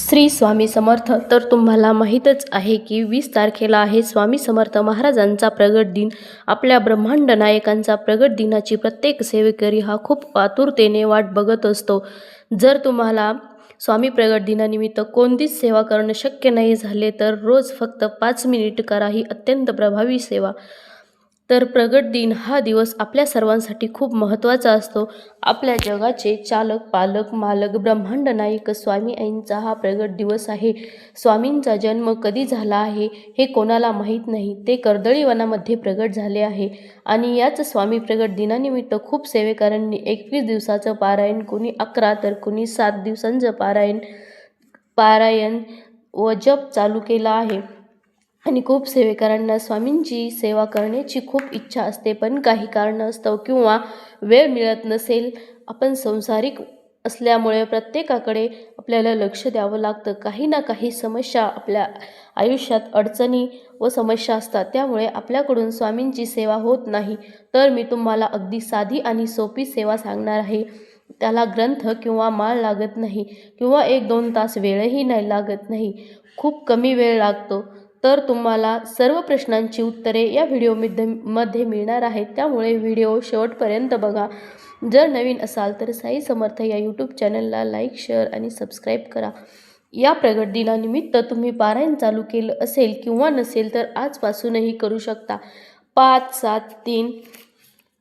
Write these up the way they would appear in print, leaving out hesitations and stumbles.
श्री स्वामी समर्थ. तर तुम्हाला माहीतच आहे की 20 तारखेला आहे स्वामी समर्थ महाराजांचा प्रगट दिन. आपल्या ब्रह्मांड नायकांचा प्रगट दिनाची प्रत्येक सेवेकरी हा खूप आतुरतेने वाट बघत असतो. जर तुम्हाला स्वामी प्रगट दिनानिमित्त कोणतीच सेवा करणं शक्य नाही झाले तर रोज फक्त 5 मिनिट करा ही अत्यंत प्रभावी सेवा. तर प्रगट दिन हा दिवस आपल्या सर्वांसाठी खूप महत्त्वाचा असतो. आपल्या जगाचे चालक, पालक, मालक, ब्रह्मांड नायक स्वामी आईंचा हा प्रगट दिवस आहे. स्वामींचा जन्म कधी झाला आहे हे कोणाला माहीत नाही. ते कर्दळीवनामध्ये प्रगट झाले आहे आणि याच स्वामी प्रगट दिनानिमित्त खूप सेवेकरांनी 21 दिवसाचं पारायण, कोणी 11 तर कोणी 7 दिवसांचं पारायण व जप चालू केला आहे. आणि खूप सेवेकरांना स्वामींची सेवा करण्याची खूप इच्छा असते, पण काही कारणास्तव किंवा वेळ मिळत नसेल. आपण संसारिक असल्यामुळे प्रत्येकाकडे आपल्याला लक्ष द्यावं लागतं. काही ना काही समस्या आपल्या आयुष्यात, अडचणी व समस्या असतात, त्यामुळे आपल्याकडून स्वामींची सेवा होत नाही. तर मी तुम्हाला अगदी साधी आणि सोपी सेवा सांगणार आहे. त्याला ग्रंथ किंवा माळ लागत नाही किंवा 1-2 तास वेळही नाही लागत नाही, खूप कमी वेळ लागतो. तर तुम्हाला सर्व प्रश्नांची उत्तरे या व्हिडिओमध्ये मिळणार आहेत, त्यामुळे व्हिडिओ शेवटपर्यंत बघा. जर नवीन असाल तर साई समर्थ या यूट्यूब चॅनलला लाईक, शेअर आणि सबस्क्राईब करा. या प्रगट दिनानिमित्त तुम्ही पारायण चालू केलं असेल किंवा नसेल तर आजपासूनही करू शकता. 5, 7, 3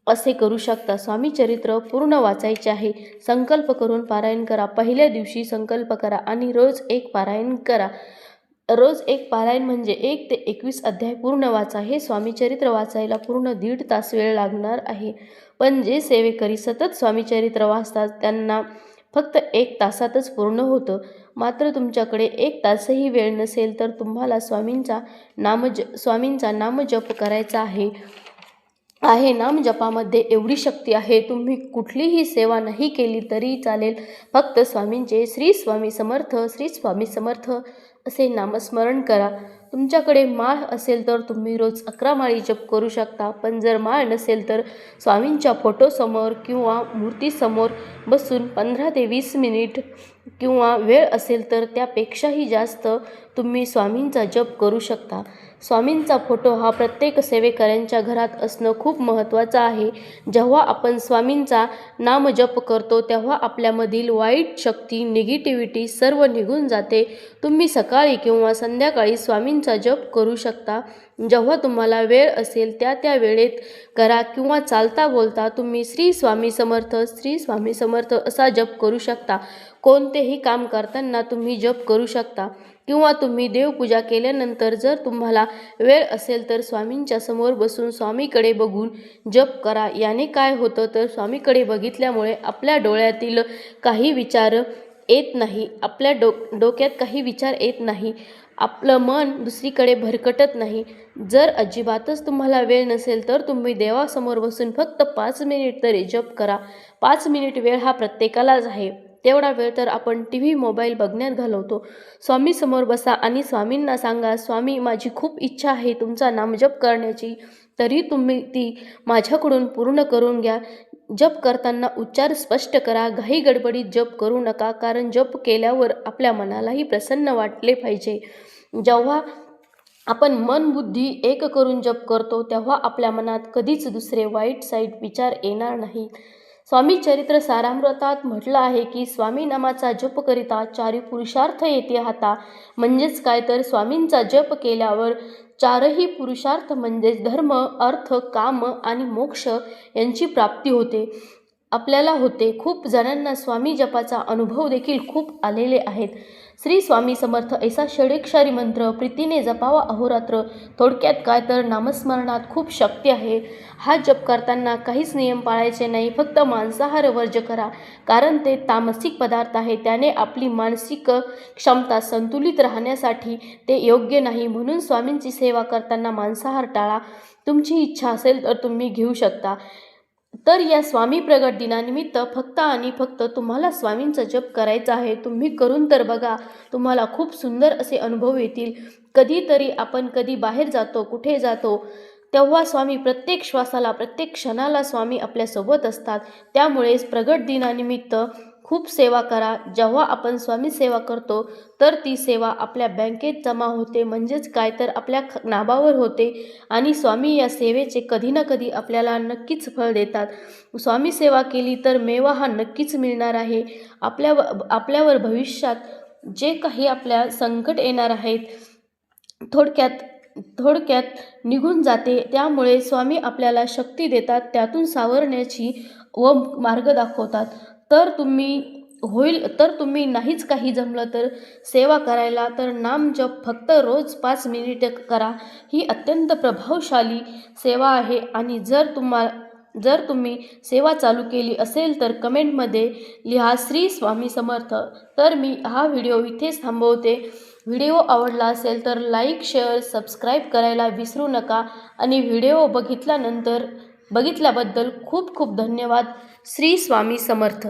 असे करू शकता. स्वामी चरित्र पूर्ण वाचायचे आहे. संकल्प करून पारायण करा. पहिल्या दिवशी संकल्प करा आणि रोज एक पारायण करा. रोज एक पारायण म्हणजे 1 ते 21 अध्याय पूर्ण वाचा. हे स्वामीचरित्र वाचायला पूर्ण 1.5 तास वेळ लागणार आहे. पण जे सेवेकरी सतत स्वामीचरित्र वाचतात त्यांना फक्त 1 तासातच पूर्ण होतं. मात्र तुमच्याकडे 1 तासही वेळ नसेल तर तुम्हाला स्वामींचा नामजप करायचा आहे. नामजपामध्ये एवढी शक्ती आहे, तुम्ही कुठलीही सेवा नाही केली तरी चालेल. फक्त स्वामींचे श्री स्वामी समर्थ, श्री स्वामी समर्थ असे नामस्मरण करा. तुमच्याकडे माळ असेल तर तुम्ही रोज 11 माळी जप करू शकता. पण जर माळ नसेल तर स्वामींच्या फोटोसमोर किंवा मूर्तीसमोर बसून 15 ते 20 मिनिट किंवा वेळ असेल तर त्यापेक्षाही जास्त तुम्ही स्वामींचा जप करू शकता. स्वामींचा फोटो हा प्रत्येक सेवेकऱ्यांच्या घरात असणं खूप महत्त्वाचं आहे. जेव्हा आपण स्वामींचा नामजप करतो तेव्हा आपल्यामधील वाईट शक्ती, निगेटिव्हिटी सर्व निघून जाते. तुम्ही सकाळी किंवा संध्याकाळी स्वामींचा जप करू शकता. जेव्हा तुम्हाला वेळ असेल त्या वेळेत करा किंवा चालता बोलता तुम्ही श्री स्वामी समर्थ, श्री स्वामी समर्थ असा जप करू शकता. कोणतेही काम करताना तुम्ही जप करू शकता किंवा तुम्ही देवपूजा केल्यानंतर जर तुम्हाला वेळ असेल तर स्वामींच्या समोर बसून स्वामीकडे बघून जप करा. याने काय होतं तर स्वामीकडे बघितल्यामुळे आपल्या डोळ्यातील काही विचार येत नाही, आपल्या डोक्यात काही विचार येत नाही, आपलं मन दुसरीकडे भरकटत नाही. जर अजिबातच तुम्हाला वेळ नसेल तर तुम्ही देवासमोर बसून फक्त 5 मिनिट तरी जप करा. 5 मिनिट वेळ हा प्रत्येकालाच आहे. तेवढा वेळ तर आपण TV, मोबाईल बघण्यात घालवतो. स्वामीसमोर बसा आणि स्वामींना सांगा, स्वामी माझी खूप इच्छा आहे तुमचा नामजप करण्याची, तरी तुम्ही ती माझ्याकडून पूर्ण करून घ्या. जप करताना उच्चार स्पष्ट करा. घाई गडबडीत जप करू नका, कारण जप केल्यावर आपल्या मनालाही प्रसन्न वाटले पाहिजे. जेव्हा आपण मन बुद्धी एक करून जप करतो तेव्हा आपल्या मनात कधीच दुसरे वाईट विचार येणार नाही. स्वामी चरित्र सारामृतात म्हटलं आहे की स्वामी नामाचा जप करिता 4 पुरुषार्थ येते हाता. म्हणजेच काय तर स्वामींचा जप केल्यावर 4ही पुरुषार्थ म्हणजेच धर्म, अर्थ, काम आणि मोक्ष यांची प्राप्ती होते, आपल्याला होते. खूप जणांना स्वामी जपाचा अनुभव देखील खूप आलेले आहेत. श्री स्वामी समर्थ ऐसा षडक्षरी मंत्र प्रीतीने जपावा अहोरात्र. थोडक्यात काय तर नामस्मरणात खूप शक्ती आहे. हा जप करताना काहीच नियम पाळायचे नाही, फक्त मांसाहार वर्ज करा, कारण ते तामसिक पदार्थ आहे. त्याने आपली मानसिक क्षमता संतुलित राहण्यासाठी ते योग्य नाही. म्हणून स्वामींची सेवा करताना मांसाहार टाळा. तुमची इच्छा असेल तर तुम्ही घेऊ शकता. तर या स्वामी प्रगट दिनानिमित्त फक्त आणि फक्त तुम्हाला स्वामींचा जप करायचा आहे. तुम्ही करून तर बघा, तुम्हाला खूप सुंदर असे अनुभव येतील. कधी बाहेर जातो, कुठे जातो, तेव्हा स्वामी प्रत्येक श्वासाला, प्रत्येक क्षणाला स्वामी आपल्यासोबत असतात. त्यामुळेच प्रगट दिनानिमित्त खूप सेवा करा. जेव्हा आपण स्वामी सेवा करतो तर ती सेवा आपल्या बँकेत जमा होते, म्हणजेच काय तर आपल्या नावावर होते आणि स्वामी या सेवेचे कधी ना कधी आपल्याला नक्कीच फळ देतात. स्वामी सेवा केली तर मेवा हा नक्कीच मिळणार आहे. आपल्यावर भविष्यात जे काही आपल्या संकट येणार आहेत थोडक्यात थोडक्यात निघून जाते. त्यामुळे स्वामी आपल्याला शक्ती देतात, त्यातून सावरण्याची व मार्ग दाखवतात. तर तुम्ही नाहीच काही जमलं तर सेवा करायला तर नामजप फक्त रोज 5 मिनिटे करा. ही अत्यंत प्रभावशाली सेवा आहे आणि जर तुम्ही सेवा चालू केली असेल तर कमेंटमध्ये लिहा श्री स्वामी समर्थ. तर मी हा व्हिडिओ इथेच थांबवते. व्हिडिओ आवडला असेल तर लाईक, शेअर, सबस्क्राईब करायला विसरू नका आणि व्हिडिओ बघितल्याबद्दल खूप खूप धन्यवाद. श्री स्वामी समर्थ.